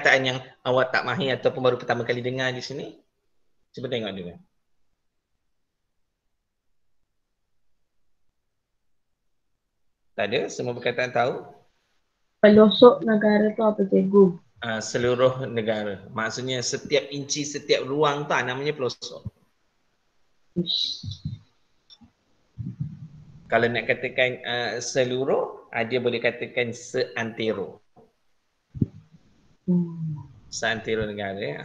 perkataan yang awak tak mahir ataupun baru pertama kali dengar di sini? Cuba tengok dulu. Tak ada? Semua perkataan tahu? Pelosok negara tu apa cikgu? Seluruh negara. Maksudnya setiap inci, setiap ruang tu namanya pelosok. Kalau nak katakan seluruh, dia boleh katakan seantero. Seantero negara.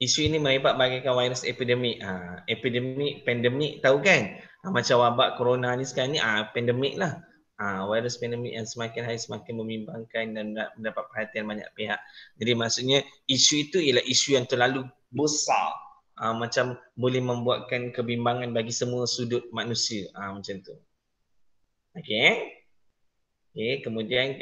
Isu ini merebak bagaikan virus epidemik. Epidemik, pandemik tahu kan? Macam wabak corona ni sekarang ni, pandemik lah. Virus pandemik yang semakin hari semakin membimbangkan dan mendapat perhatian banyak pihak. Jadi maksudnya isu itu ialah isu yang terlalu besar. Macam boleh membuatkan kebimbangan bagi semua sudut manusia. Macam tu. Okey. Okay, kemudian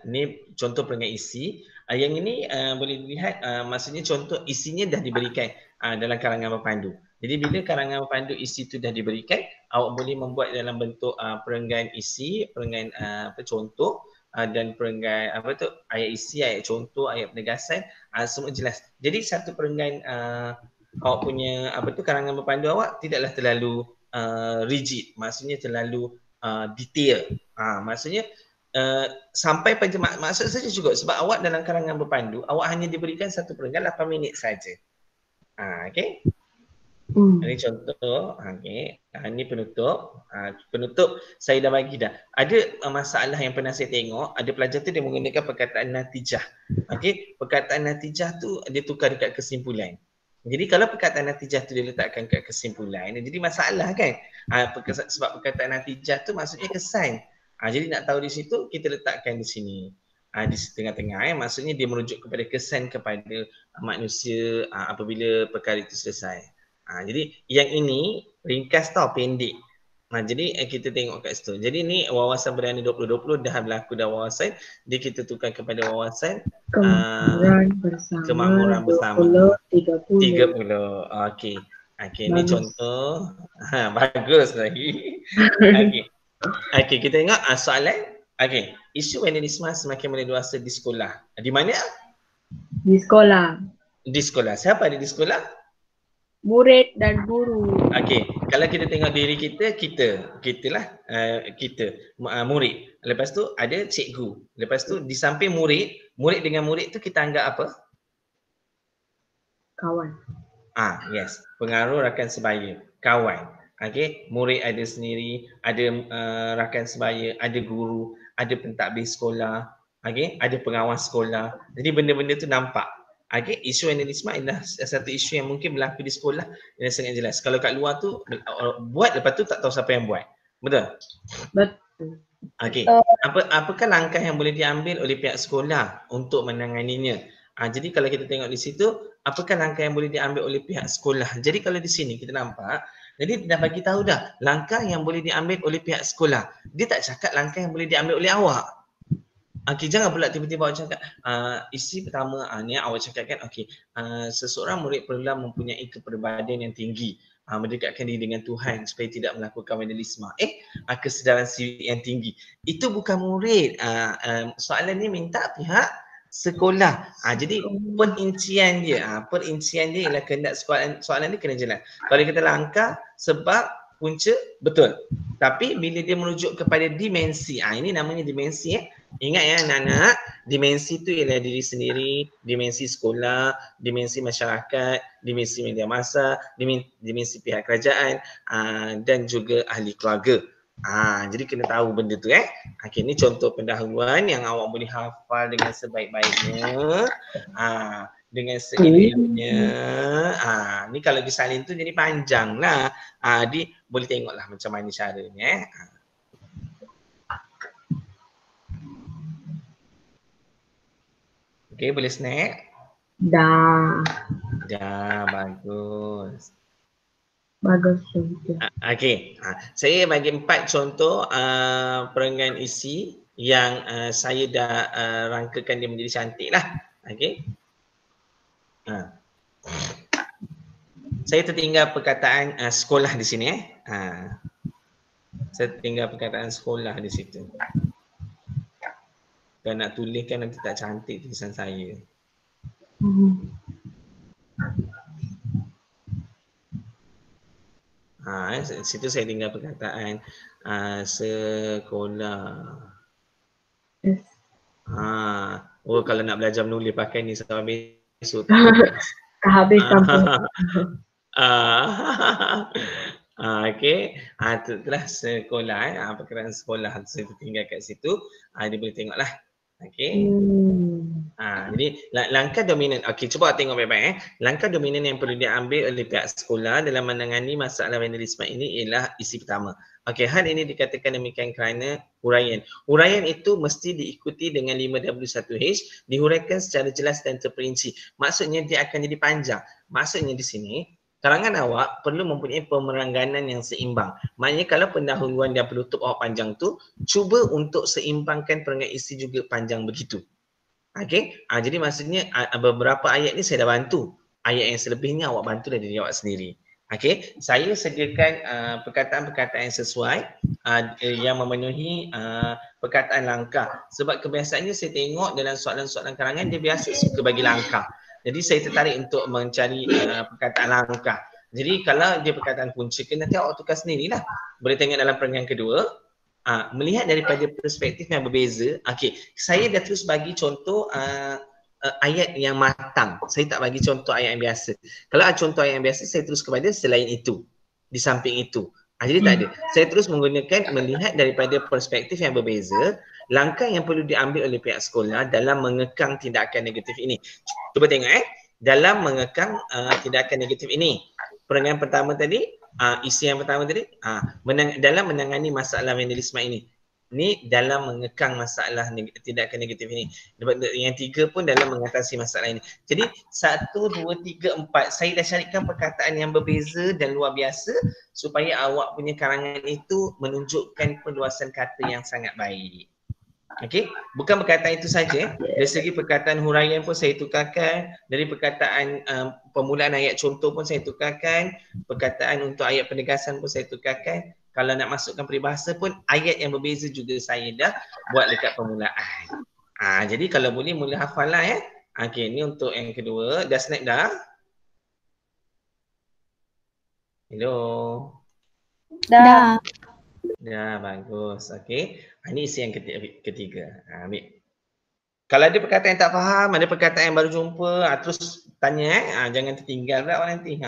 ni contoh perenggan isi. Yang ini boleh dilihat maksudnya contoh isinya dah diberikan dalam karangan berpandu. Jadi bila karangan berpandu isi tu dah diberikan, awak boleh membuat dalam bentuk perenggan isi, perenggan contoh dan perenggan ayat isi, ayat contoh, ayat penegasan, semua jelas. Jadi satu perenggan awak punya karangan berpandu awak tidaklah terlalu rigid, maksudnya terlalu detail. Maksudnya sampai pada maksud saja juga sebab awak dalam karangan berpandu awak hanya diberikan satu perenggan 8 minit saja. Okey. Ini contoh. Okey. Ini penutup. Penutup saya dah bagi dah. Ada masalah yang pernah saya tengok, ada pelajar tu dia menggunakan perkataan natijah. Okey, perkataan natijah tu dia tukar dekat kesimpulan. Jadi kalau perkataan natijah tu dia letakkan kat kesimpulan, jadi masalah kan? Sebab perkataan natijah tu maksudnya kesan. Jadi nak tahu di situ, kita letakkan di sini. Di tengah-tengah, maksudnya dia merujuk kepada kesan kepada manusia apabila perkara itu selesai. Jadi yang ini ringkas tau, pendek. Jadi kita tengok kat situ. Jadi ni wawasan berdana 2020 dah berlaku dah wawasan. Dia kita tukar kepada wawasan kemakmuran bersama 30. Okey. Okey, ni contoh. Bagus lagi. Okey, kita tengok soalan. Okey, isu vandalisme semakin meleluasa di sekolah. Di mana? Di sekolah. Di sekolah. Siapa ada di sekolah? Murid dan guru. Okey, kalau kita tengok diri kita, kitalah murid. Lepas tu ada cikgu. Lepas tu di samping murid dengan murid tu kita anggap apa? Kawan. Yes, pengaruh rakan sebaya, kawan. Okey, murid ada sendiri, ada rakan sebaya, ada guru, ada pentadbir sekolah, okey, ada pengawas sekolah. Jadi benda-benda tu nampak. Okey, isu vandalisme adalah satu isu yang mungkin berlaku di sekolah yang sangat jelas. Kalau kat luar tu buat, lepas tu tak tahu siapa yang buat. Betul? Betul. Okey. Apakah langkah yang boleh diambil oleh pihak sekolah untuk menanganinya? Jadi kalau kita tengok di situ, apakah langkah yang boleh diambil oleh pihak sekolah? Jadi kalau di sini kita nampak, jadi dah bagi tahu dah langkah yang boleh diambil oleh pihak sekolah. Dia tak cakap langkah yang boleh diambil oleh awak. Okey, jangan pula tiba-tiba awak cakap isi pertama ni awak cakapkan okey, seseorang murid perlulah mempunyai kepribadian yang tinggi, mendekatkan diri dengan Tuhan supaya tidak melakukan vandalisme. Kesedaran civic yang tinggi. Itu bukan murid. Soalan ni minta pihak sekolah. Jadi perincian dia ialah kehendak soalan ni kena jelas. Kalau kita langkah sebab punca betul. Tapi bila dia merujuk kepada dimensi, ini namanya dimensi. Ingat ya anak-anak, dimensi tu ialah diri sendiri, dimensi sekolah, dimensi masyarakat, dimensi media massa, dimensi pihak kerajaan dan juga ahli keluarga. Jadi kena tahu benda tu Okey, ni contoh pendahuluan yang awak boleh hafal dengan sebaik-baiknya. Dengan seeloknya. Ni kalau disalin tu jadi panjang lah. Dia boleh tengoklah macam mana caranya. Okey, boleh snack? Dah, bagus. Bagus. Okey, saya bagi 4 contoh perenggan isi yang saya dah rangkakan dia menjadi cantik lah. Okey. Saya tertinggal perkataan sekolah di sini Saya tertinggal perkataan sekolah di situ. Kalau nak tulis kan nanti tak cantik tulisan saya. Situ saya tinggal perkataan sekolah. Yes. Kalau nak belajar menulis pakai ni sampai besok Tak habis sampai. Okey. Itulah sekolah. Perkataan sekolah saya tinggal kat situ. Dia boleh tengoklah. Okey. Jadi langkah dominan. Okey, cuba tengok baik-baik. Langkah dominan yang perlu diambil oleh pihak sekolah dalam menangani masalah vandalisme ini ialah isi pertama. Okey, hal ini dikatakan demikian kerana huraian. Huraian itu mesti diikuti dengan 5W1H, dihuraikan secara jelas dan terperinci. Maksudnya dia akan jadi panjang. Maksudnya di sini karangan awak perlu mempunyai pemerangganan yang seimbang. Maknanya kalau pendahuluan dan penutup awak panjang tu, cuba untuk seimbangkan perangai isi juga panjang begitu. Okey, jadi maksudnya beberapa ayat ni saya dah bantu. Ayat yang selebihnya awak bantu dari awak sendiri. Okey, saya sediakan perkataan-perkataan yang sesuai yang memenuhi perkataan langkah. Sebab kebiasaannya saya tengok dalam soalan-soalan karangan dia biasa suka bagi langkah. Jadi saya tertarik untuk mencari perkataan langkah. Jadi kalau dia perkataan punca, nanti awak tukar sendirilah. Boleh tengok dalam perangan kedua. Melihat daripada perspektif yang berbeza, okey, saya dah terus bagi contoh ayat yang matang. Saya tak bagi contoh ayat yang biasa. Kalau contoh ayat yang biasa, saya terus kepada selain itu, di samping itu. Jadi tak ada. Saya terus menggunakan melihat daripada perspektif yang berbeza, langkah yang perlu diambil oleh pihak sekolah dalam mengekang tindakan negatif ini. Cuba tengok dalam mengekang tindakan negatif ini. Perangan pertama tadi, isi yang pertama tadi, dalam menangani masalah vandalisme ini. Ini dalam mengekang masalah tindakan negatif ini. Yang tiga pun dalam mengatasi masalah ini. Jadi 1, 2, 3, 4. Saya dah carikan perkataan yang berbeza dan luar biasa supaya awak punya karangan itu menunjukkan perluasan kata yang sangat baik. Okey, bukan perkataan itu saja. Dari segi perkataan huraian pun saya tukarkan. Dari perkataan permulaan ayat contoh pun saya tukarkan. Perkataan untuk ayat penegasan pun saya tukarkan. Kalau nak masukkan peribahasa pun ayat yang berbeza juga saya dah buat dekat permulaan. Jadi kalau boleh mula hafal lah Okey, ni untuk yang kedua. Dah snap dah? Hello? Dah. Dah, bagus. Okey. Ini isi yang ketiga. Ambil. Kalau ada perkataan yang tak faham, ada perkataan yang baru jumpa, terus tanya jangan tertinggal pula awak nanti.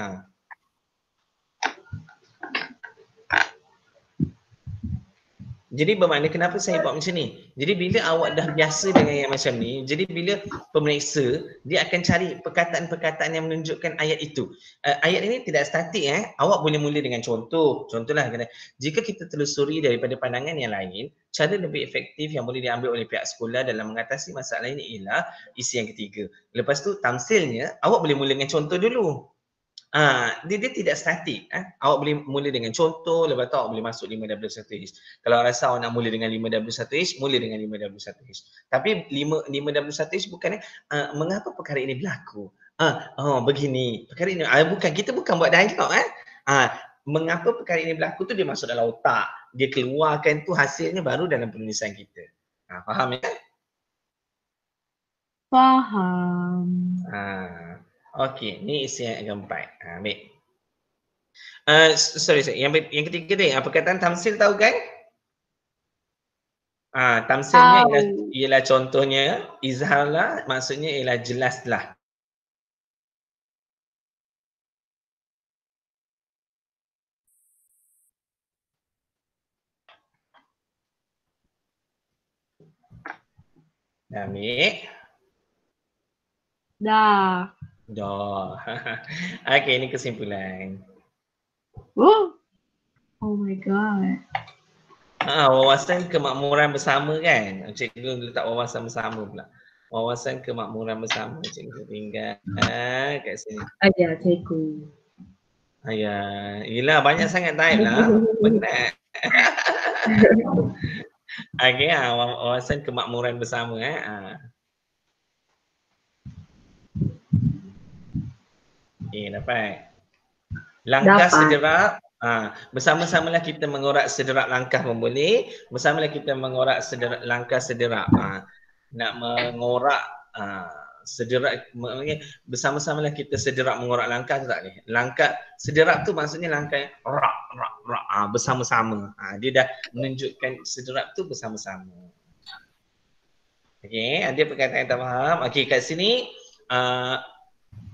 Jadi bermakna kenapa saya buat macam ni? Jadi bila awak dah biasa dengan yang macam ni, jadi bila pemeriksa, dia akan cari perkataan-perkataan yang menunjukkan ayat itu. Ayat ini tidak statik Awak boleh mula dengan contoh. Contohlah, jika kita telusuri daripada pandangan yang lain, cara lebih efektif yang boleh diambil oleh pihak sekolah dalam mengatasi masalah ini ialah isi yang ketiga. Lepas tu tamsilnya, awak boleh mula dengan contoh dulu. Dia tidak statik. Awak boleh mula dengan contoh, lepas tu awak boleh masuk 5W1H. Kalau rasa awak nak mula dengan 5W1H, mula dengan 5W1H. Tapi 5W1H bukan mengapa perkara ini berlaku? Begini. Perkara ini kita bukan buat dialog mengapa perkara ini berlaku tu dia masuk dalam otak. Dia keluarkan tu hasilnya baru dalam penulisan kita. Faham ya? Faham. Okey, ni isi yang keempat. Ambil. Sorry, yang ketiga ni, perkataan tamsil tahu kan? Tamsilnya ialah contohnya, izharlah maksudnya ialah jelaslah. Ambil. Dah. Okey, ini kesimpulan. Oh my god. Wawasan kemakmuran bersama kan? Cikgu letak wawasan bersama pula. Wawasan kemakmuran bersama. Cikgu tinggal kat sini. Ajar cikgu. Yelah banyak sangat type lah. Benar. Okey, wawasan kemakmuran bersama dapat. Langkah sederap. Bersama-samalah kita mengorak sederap langkah memboleh. Bersamalah kita mengorak langkah sederap. nak mengorak sederak, bersama-samalah kita sederak mengorak langkah tu tak ni. Langkah sederak tu maksudnya langkah yang rak rak rak bersama-sama. Dia dah menunjukkan sederak tu bersama-sama. Okey, ada perkataan yang tak faham. Okey, kat sini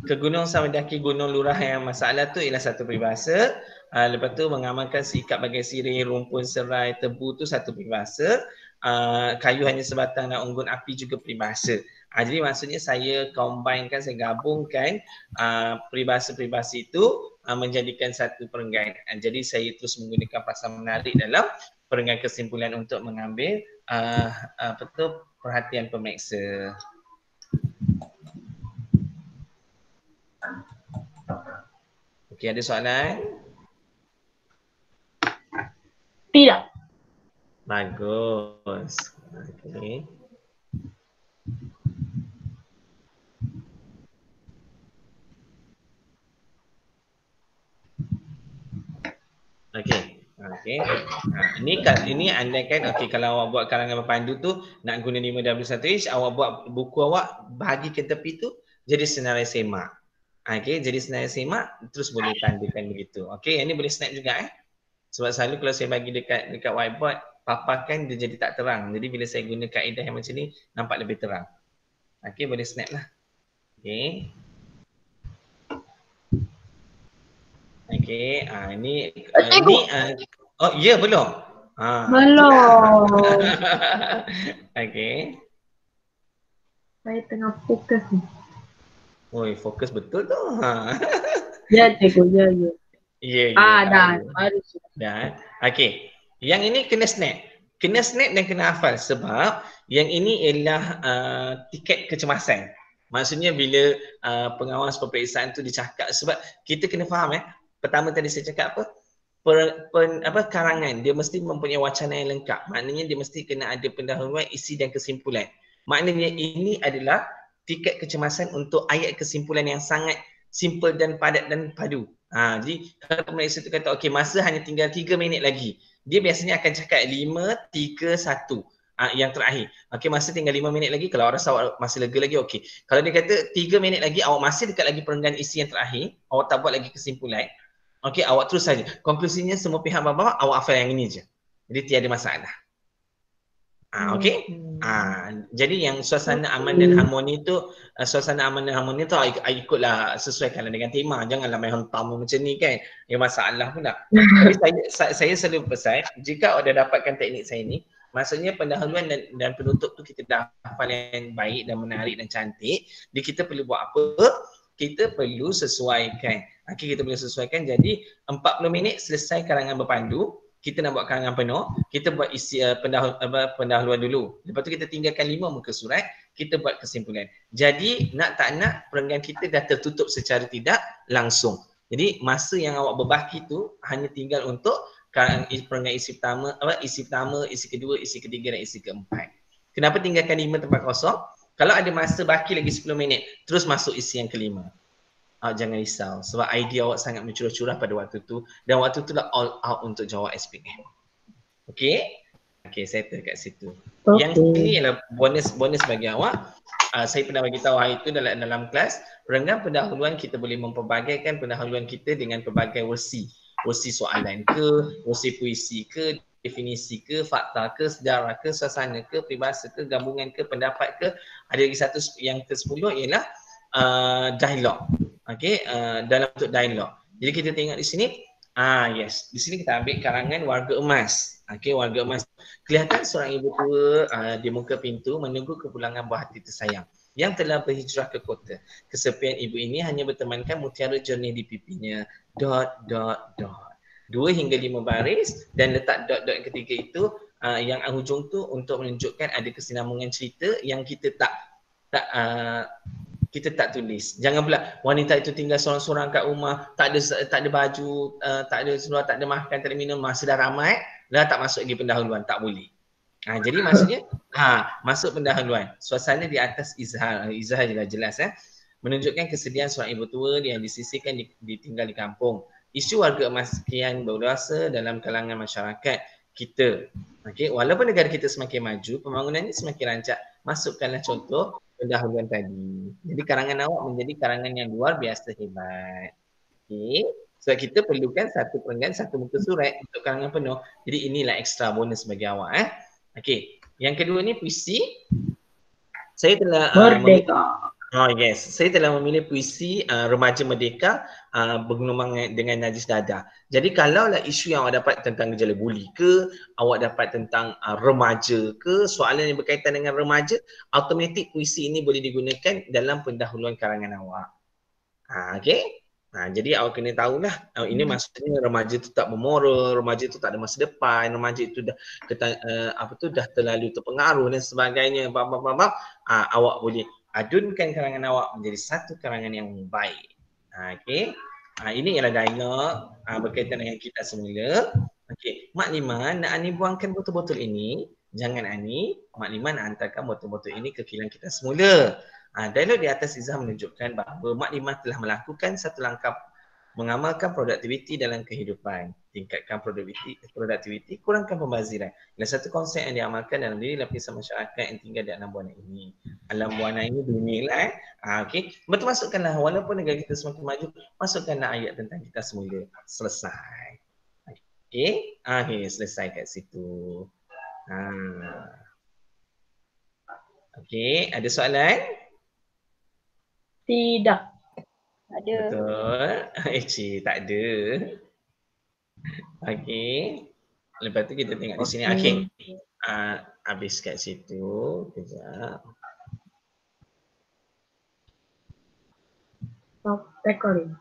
ke gunung sama mendaki gunung lurah yang masalah tu ialah satu peribahasa. Lepas tu mengamalkan sikap bagai sirih, rumpun, serai, tebu tu satu peribahasa. Kayu hanya sebatang dan unggun api juga peribahasa. Jadi maksudnya saya combinekan, saya gabungkan peribahasa-peribahasa itu menjadikan satu perenggan. Jadi saya terus menggunakan pasal menarik dalam perenggan kesimpulan untuk mengambil perhatian pemeriksa. Okey, ada soalan? Tidak. Bagus. Okey. Okey. Okey. Ini andaikan kalau awak buat karangan berpandu tu nak guna 5W1H, awak buat buku awak bahagi ke tepi tu jadi senarai semak. Okey, jadi senarai semak terus boleh tandakan begitu. Okey, yang ni boleh snap juga Sebab selalu kalau saya bagi dekat whiteboard, paparkan dia jadi tak terang. Jadi bila saya guna kaedah yang macam ni nampak lebih terang. Okey, boleh snap lah. Okey. Okey, ini oh ya belum. Belum. Okey. Saya tengah fokus ni. Oi, fokus betul tu. Ya, cikgu, ya. Ya. Dah. Baru sudah. Dah. Okey. Yang ini kena snap. Kena snap dan kena hafal sebab yang ini ialah tiket kecemasan. Maksudnya bila pengawas peperiksaan tu dicakap, sebab kita kena faham pertama tadi saya cakap karangan dia mesti mempunyai wacana yang lengkap. Maknanya dia mesti kena ada pendahuluan, isi dan kesimpulan. Maknanya ini adalah tiket kecemasan untuk ayat kesimpulan yang sangat simple dan padat dan padu. Jadi kalau pemeriksa tu kata okey masa hanya tinggal 3 minit lagi, dia biasanya akan cakap 5, 3, 1 yang terakhir. Okey masa tinggal 5 minit lagi, kalau rasa awak masih lega lagi okey. Kalau dia kata 3 minit lagi, awak masih dekat lagi perenggan isi yang terakhir, awak tak buat lagi kesimpulan, okey awak terus saja. Konklusinya semua pihak bawah awak hafal yang ini je. Jadi tiada masalah. Okey. Jadi yang suasana aman dan harmoni tu, ikutlah sesuaikanlah dengan tema. Janganlah main hentam macam ni kan. Yang masalah pula. Tapi saya selalu pesan, jika awak dah dapatkan teknik saya ni, maksudnya pendahuluan dan penutup tu kita dah hafal yang baik dan menarik dan cantik. Jadi kita perlu buat apa? Kita perlu sesuaikan. Okey, kita perlu sesuaikan. Jadi 40 minit selesai karangan berpandu. Kita nak buat karangan penuh, kita buat isi pendahuluan dulu. Lepas tu kita tinggalkan 5 muka surat, kita buat kesimpulan. Jadi nak tak nak perenggan kita dah tertutup secara tidak langsung. Jadi masa yang awak berbaki tu hanya tinggal untuk perenggan isi pertama, isi kedua, isi ketiga dan isi keempat. Kenapa tinggalkan 5 tempat kosong? Kalau ada masa baki lagi 10 minit, terus masuk isi yang kelima. Jangan risau sebab idea awak sangat mencurah-curah pada waktu tu dan waktu tu lah all out untuk jawab SPM. Okey? Okey, settle kat situ. Okay. Yang ini ialah bonus bagi awak. Saya pernah bagi tahu hari itu dalam kelas, perenggan pendahuluan kita boleh memperbagaikan pendahuluan kita dengan pelbagai versi. Versi soalan ke, versi puisi ke, definisi ke, fakta ke, sejarah ke, suasana ke, peribahasa ke, gabungan ke, pendapat ke. Ada lagi satu yang ke-10 ialah dialog. Okey, dalam bentuk dialog. Jadi kita tengok di sini, yes, di sini kita ambil karangan warga emas. Okey, warga emas. Kelihatan seorang ibu tua di muka pintu menunggu kepulangan buah hati tersayang yang telah berhijrah ke kota. Kesepian ibu ini hanya bertemankan mutiara jernih di pipinya. ... 2 hingga 5 baris dan letak dot ketiga itu yang hujung tu untuk menunjukkan ada kesinambungan cerita yang kita tak tulis. Jangan pula wanita itu tinggal seorang-seorang kat rumah, tak ada baju, tak ada seluar, tak ada makan, tak ada minum, masa dah ramai, dah tak masuk lagi pendahuluan, tak boleh. Jadi maksudnya masuk pendahuluan. Suasana di atas izhar jelas menunjukkan kesedihan seorang ibu tua yang disisihkan ditinggal di kampung. Isu warga emas kian berkuasa dalam kalangan masyarakat kita. Okey, walaupun negara kita semakin maju, pembangunannya semakin rancak, Masukkanlah contoh pendahuluan tadi. Jadi karangan awak menjadi karangan yang luar biasa hebat. Okey. Sebab kita perlukan satu perenggan, satu muka surat untuk karangan penuh. Jadi inilah extra bonus bagi awak. Okey. Yang kedua ni puisi. Saya telah memilih Merdeka. saya telah memilih puisi Remaja Merdeka bergenomang dengan Najis Dada. Jadi kalaulah isu yang awak dapat tentang gejala buli ke, awak dapat tentang remaja ke, soalan yang berkaitan dengan remaja, automatik puisi ini boleh digunakan dalam pendahuluan karangan awak. Okey. Jadi awak kena tahulah ini maksudnya remaja tu tak bermoral, remaja tu tak ada masa depan, remaja itu dah dah terlalu terpengaruh dan sebagainya. Awak boleh adunkan karangan awak menjadi satu karangan yang baik. Okey. Ini ialah dialog berkaitan dengan kita semula. Okey, Mak Lima nak Ani buangkan botol-botol ini. Jangan Ani, Mak Lima nak hantarkan botol-botol ini ke kilang kita semula. Dialog di atas Izzah menunjukkan bahawa Mak Limah telah melakukan satu langkah mengamalkan produktiviti dalam kehidupan. Tingkatkan produktiviti, kurangkan pembaziran. Ialah satu konsep yang diamalkan dalam diri lapisan masyarakat yang tinggal di Alam Buana ini. Alam Buana ini dunia okey. Betul, masukkanlah walaupun negara kita semakin maju, masukkanlah ayat tentang kita semula. Selesai. Okey. Selesai kat situ. Okey, ada soalan? Tidak. Ada. Betul. Tak ada. Okey. Lepas tu kita tengok di sini. Okey. Habis kat situ. Kejap. Stop recording.